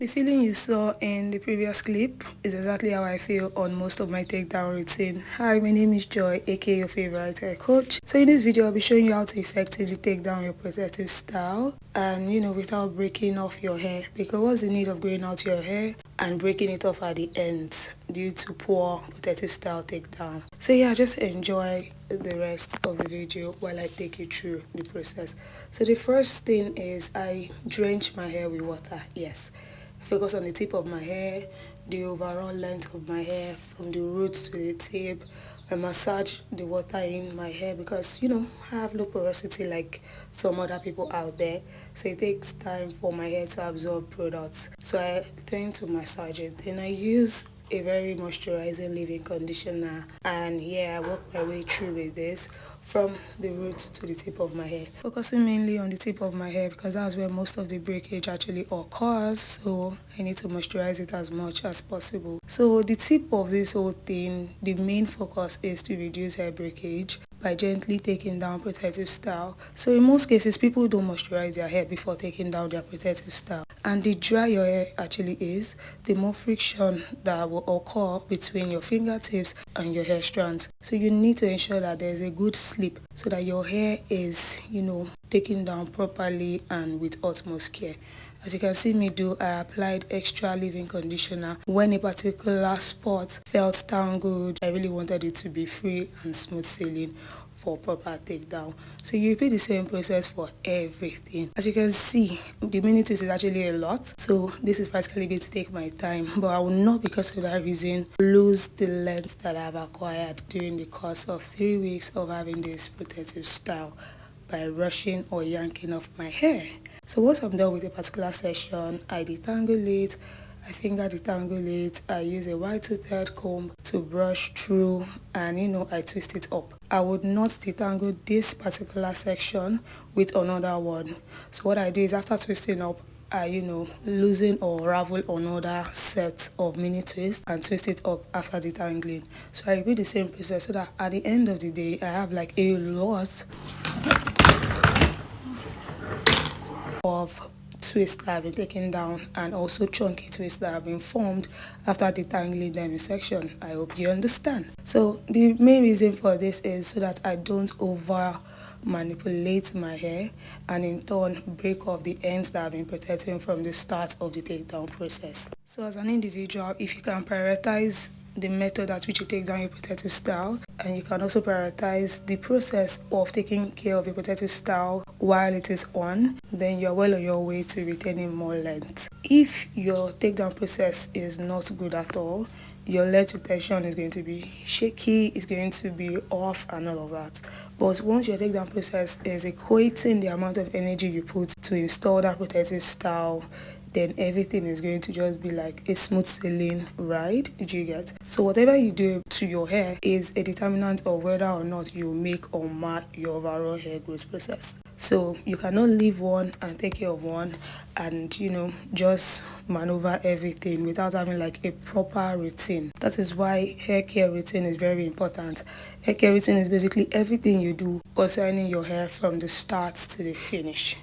The feeling you saw in the previous clip is exactly how I feel on most of my takedown routine. Hi, my name is Joy, aka your favorite hair coach. So in this video, I'll be showing you how to effectively take down your protective style and without breaking off your hair, because what's the need of growing out your hair and breaking it off at the ends due to poor protective style takedown. So yeah, just enjoy the rest of the video while I take you through the process. So the first thing is I drench my hair with water. Yes, I focus on the tip of my hair, the overall length of my hair from the roots to the tip. I massage the water in my hair because I have low porosity like some other people out there, so it takes time for my hair to absorb products. So I tend to massage it. Then I use a very moisturizing leave-in conditioner, and yeah, I work my way through with this from the roots to the tip of my hair, focusing mainly on the tip of my hair because that's where most of the breakage actually occurs, so I need to moisturize it as much as possible. So the tip of this whole thing, the main focus is to reduce hair breakage by gently taking down protective style. So in most cases, people don't moisturize their hair before taking down their protective style, and the drier your hair actually is, the more friction that will occur between your fingertips and your hair strands. So you need to ensure that there's a good slip so that your hair is taken down properly and with utmost care. As you can see me do, I applied extra leave-in conditioner when a particular spot felt tangled. I really wanted it to be free and smooth sailing for proper takedown. So you repeat the same process for everything. As you can see, the minute is actually a lot, so this is practically going to take my time, but I will not, because of that reason, lose the length that I've acquired during the course of 3 weeks of having this protective style by rushing or yanking off my hair. So once I'm done with a particular session, I detangle it, I finger detangle it, I use a wide toothed comb to brush through, and I twist it up. I would not detangle this particular section with another one. So what I do is, after twisting up, I loosen or ravel another set of mini twists and twist it up after detangling. So I repeat the same process so that at the end of the day I have like a lot of twists that have been taken down and also chunky twists that have been formed after detangling them in section. I hope you understand. So the main reason for this is so that I don't over manipulate my hair and in turn break off the ends that have been protecting from the start of the takedown process. So as an individual, if you can prioritize the method at which you take down your protective style, and you can also prioritize the process of taking care of your protective style while it is on, then you're well on your way to retaining more length. If your takedown process is not good at all, your length retention is going to be shaky, it's going to be off and all of that. But once your takedown process is equating the amount of energy you put to install that protective style, then everything is going to just be like a smooth sailing ride. Do you get? So whatever you do to your hair is a determinant of whether or not you make or mark your overall hair growth process. So you cannot leave one and take care of one and just maneuver everything without having like a proper routine. That is why hair care routine is very important. Hair care routine is basically everything you do concerning your hair from the start to the finish.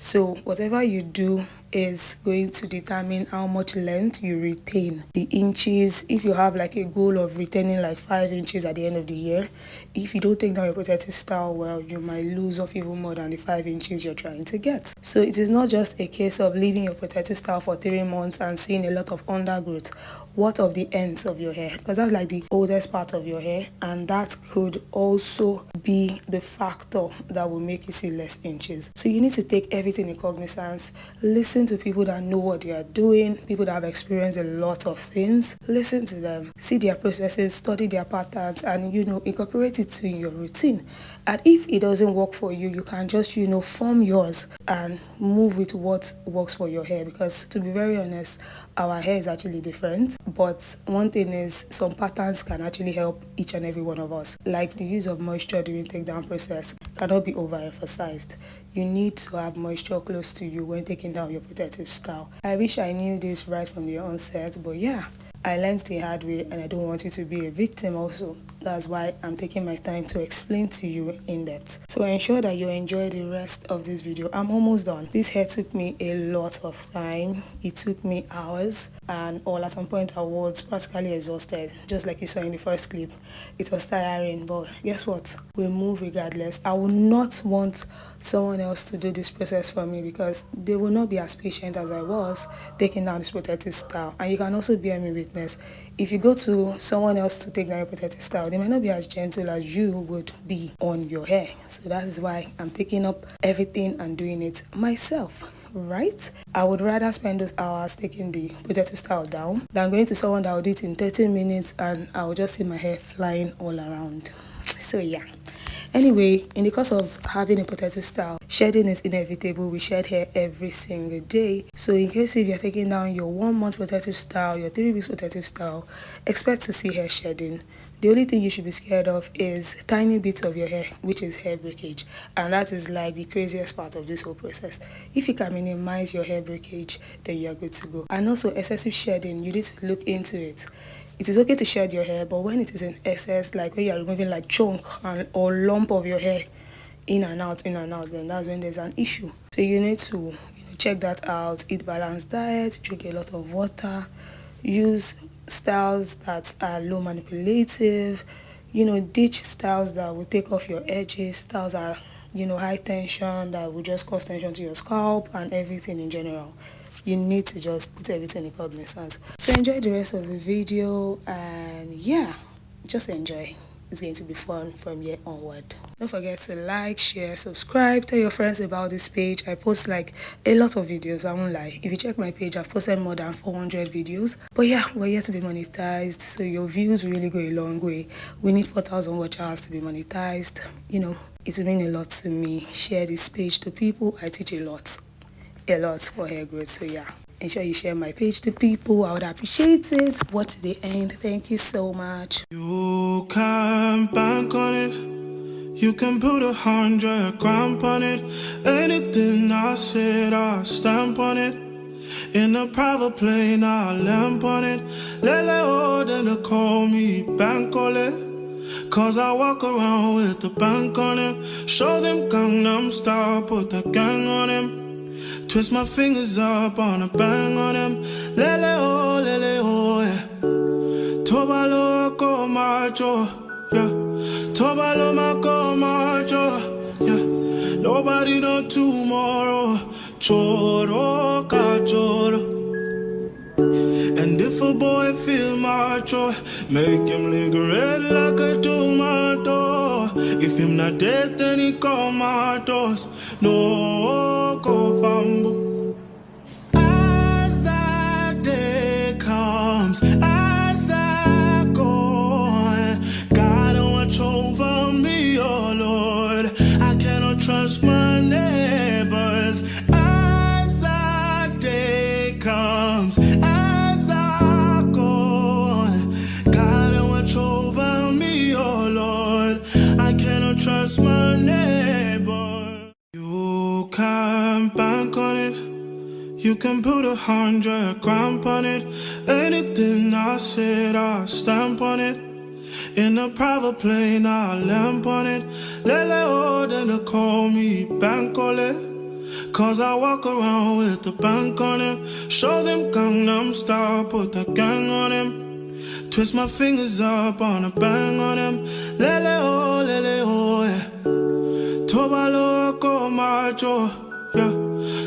So whatever you do is going to determine how much length you retain. The inches, if you have like a goal of retaining like 5 inches at the end of the year, if you don't take down your protective style well, you might lose off even more than the 5 inches you're trying to get. So it is not just a case of leaving your protective style for 3 months and seeing a lot of undergrowth. What of the ends of your hair? Because that's like the oldest part of your hair, and that could also be the factor that will make you see less inches. So you need to take everything in cognizance. Listen to people that know what they are doing, people that have experienced a lot of things. Listen to them, see their processes, study their patterns, and incorporate it to your routine. And if it doesn't work for you, you can just form yours and move with what works for your hair. Because to be very honest, our hair is actually different, but one thing is, some patterns can actually help each and every one of us. Like the use of moisture during takedown process cannot be overemphasized. You need to have moisture close to you when taking down your protective style. I wish I knew this right from the onset, but yeah, I learned the hard way, and I don't want you to be a victim also. That's why I'm taking my time to explain to you in depth. So ensure that you enjoy the rest of this video. I'm almost done. This hair took me a lot of time. It took me hours, and all at some point I was practically exhausted, just like you saw in the first clip. It was tiring, but guess what? We move regardless. I would not want someone else to do this process for me because they will not be as patient as I was taking down this protective style. And you can also bear me witness, if you go to someone else to take down your protective style, they might not be as gentle as you would be on your hair. So that is why I'm taking up everything and doing it myself, right? I would rather spend those hours taking the protective style down than going to someone that will do it in 30 minutes and I will just see my hair flying all around. So yeah. Anyway, in the course of having a protective style, shedding is inevitable. We shed hair every single day. So in case if you're taking down your 1 month protective style, your 3 weeks protective style, expect to see hair shedding. The only thing you should be scared of is tiny bits of your hair, which is hair breakage. And that is like the craziest part of this whole process. If you can minimize your hair breakage, then you're good to go. And also excessive shedding, you need to look into it. It is okay to shed your hair, but when it is in excess, like when you are removing like chunk or lump of your hair in and out, then that's when there's an issue. So you need to check that out, eat balanced diet, drink a lot of water, use styles that are low manipulative, ditch styles that will take off your edges, styles that are, high tension, that will just cause tension to your scalp and everything in general. You need to just put everything in cognizance. So enjoy the rest of the video, and yeah, just enjoy. It's going to be fun from here onward. Don't forget to like, share, subscribe, tell your friends about this page. I post like a lot of videos, I won't lie. If you check my page, I've posted more than 400 videos. But yeah, we're yet to be monetized, so your views really go a long way. We need 4,000 watch hours to be monetized. It will mean a lot to me. Share this page to people. I teach a lot for hair growth. So yeah, ensure you share my page to people. I would appreciate it. Watch to the end. Thank you so much. You can bank on it. You can put 100 grand on it. Anything I said, I stamp on it. In a private plane, I lamp on it. Lele then call me bank on it. Cause I walk around with the bank on it. Show them Gangnam Style, put the gang on him. Twist my fingers up on a bang on him. Lele oh, yeah. Tobalo ko macho, yeah. Tobalo mako macho, yeah. Nobody know tomorrow. Choro ka choro. And if a boy feel macho, make him lick red like a tomato. If him not dead, then he comatose. No go fambo. As that day comes, as I go, God watch over me, oh Lord. I cannot trust my neighbors. As that day comes, as I go, God watch over me, oh Lord. I cannot trust my neighbor. You can bank on it. You can put 100 grand on it. Anything I said, I stamp on it. In a private plane, I lamp on it. Lele then call me bank on it. Cause I walk around with the bank on him. Show them Gangnam Style, put the gang on him. Twist my fingers up on a bang on him. Lele oh, yeah. Tobalo ko macho, yeah.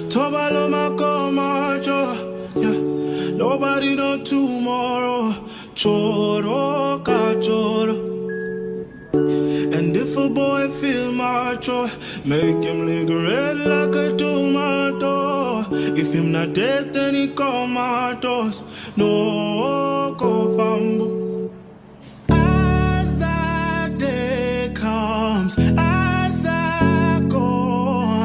Tobalo mako macho, yeah. Nobody know tomorrow. Choro ka choro. And if a boy feel macho, make him lick red like a tomato. If him not dead, then he comatose. No go fambo. As that day comes, as I go,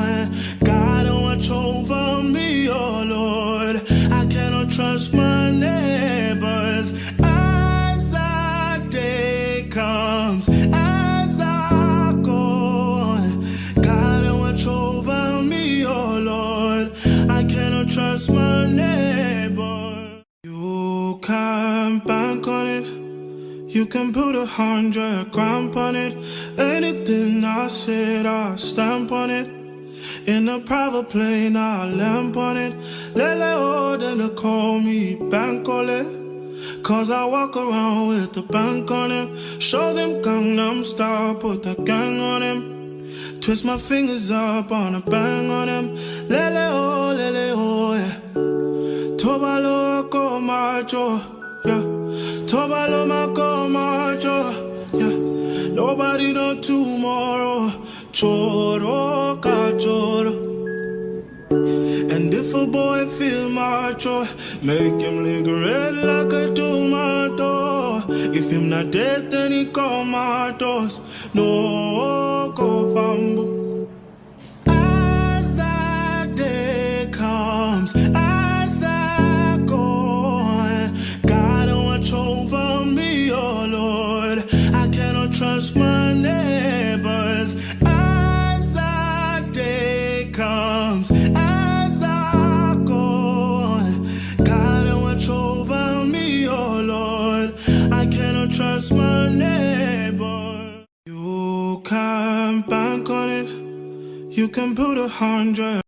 God watch over me, oh Lord. I cannot trust my neighbors. As that day comes, as I go, God watch over me, oh Lord. I cannot trust my neighbor. You can bank on it. You can put 100 grand on it. Anything I said, I'll stamp on it. In a private plane, I'll lamp on it. Lele oh, then they call me Bankole. Cause I walk around with the bank on him. Show them Gangnam Style, put the gang on him. Twist my fingers up on a bang on him. Lele oh, yeah. Tobalo ko macho, yeah. Tobalo mako macho, yeah. Nobody know tomorrow. Choro ka choro. And if a boy feel macho, make him lick red like a tomato. If him not dead, then he comatose. No go fambo. As that day comes, as I go, God watch over me, oh Lord. I cannot trust my neighbors. As that day comes, as I go, God watch over me, oh Lord. I cannot trust my neighbor. You can bank on it. You can put 100